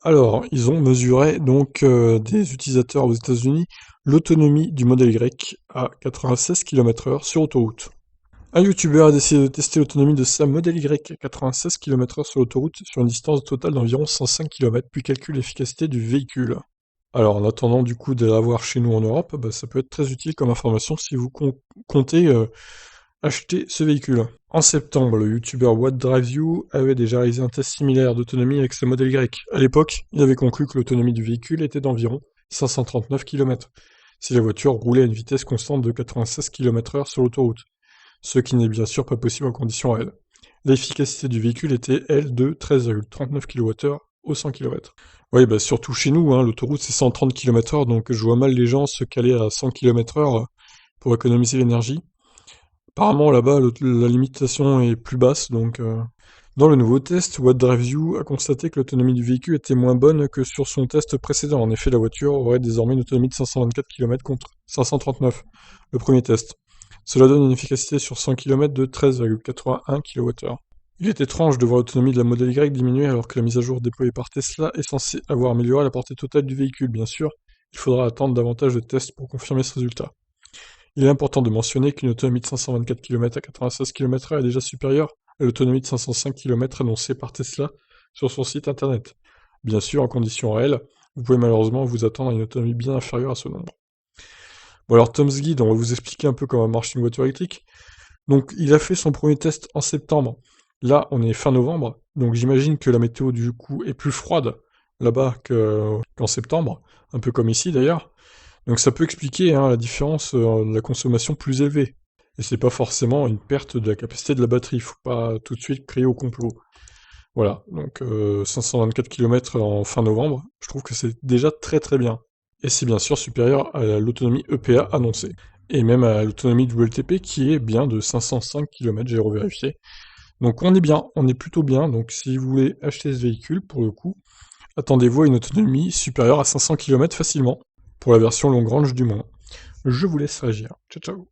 Alors, ils ont mesuré donc des utilisateurs aux États-Unis l'autonomie du modèle Y à 96 km/h sur autoroute. Un youtubeur a décidé de tester l'autonomie de sa Model Y à 96 km/h sur l'autoroute sur une distance totale d'environ 105 km, puis calcule l'efficacité du véhicule. Alors, en attendant du coup de l'avoir chez nous en Europe, bah, ça peut être très utile comme information si vous comptez acheter ce véhicule. En septembre, le youtubeur What Drives You avait déjà réalisé un test similaire d'autonomie avec sa Model Y. À l'époque, il avait conclu que l'autonomie du véhicule était d'environ 539 km, si la voiture roulait à une vitesse constante de 96 km/h sur l'autoroute, ce qui n'est bien sûr pas possible en conditions réelles. L'efficacité du véhicule était, elle, de 13,39 kWh au 100 km. Oui, bah surtout chez nous, hein, l'autoroute c'est 130 km/h, donc je vois mal les gens se caler à 100 km/h pour économiser l'énergie. Apparemment là-bas, la limitation est plus basse, donc... Dans le nouveau test, What Drives You a constaté que l'autonomie du véhicule était moins bonne que sur son test précédent. En effet, la voiture aurait désormais une autonomie de 524 km contre 539, le premier test. Cela donne une efficacité sur 100 km de 13,81 kWh. Il est étrange de voir l'autonomie de la Model Y diminuer alors que la mise à jour déployée par Tesla est censée avoir amélioré la portée totale du véhicule. Bien sûr, il faudra attendre davantage de tests pour confirmer ce résultat. Il est important de mentionner qu'une autonomie de 524 km à 96 km/h est déjà supérieure à l'autonomie de 505 km annoncée par Tesla sur son site internet. Bien sûr, en conditions réelles, vous pouvez malheureusement vous attendre à une autonomie bien inférieure à ce nombre. Bon alors Tom's Guide, on va vous expliquer un peu comment marche une voiture électrique. Donc il a fait son premier test en septembre. Là, on est fin novembre, donc j'imagine que la météo du coup est plus froide là-bas qu'en septembre, un peu comme ici d'ailleurs. Donc ça peut expliquer hein, la différence de la consommation plus élevée. Et c'est pas forcément une perte de la capacité de la batterie, faut pas tout de suite crier au complot. Voilà, donc 524 km en fin novembre, je trouve que c'est déjà très très bien. Et c'est bien sûr supérieur à l'autonomie EPA annoncée. Et même à l'autonomie WLTP qui est bien de 505 km, j'ai revérifié. Donc on est bien, on est plutôt bien, donc si vous voulez acheter ce véhicule, pour le coup, attendez-vous à une autonomie supérieure à 500 km facilement, pour la version long range du moins. Je vous laisse réagir. Ciao ciao.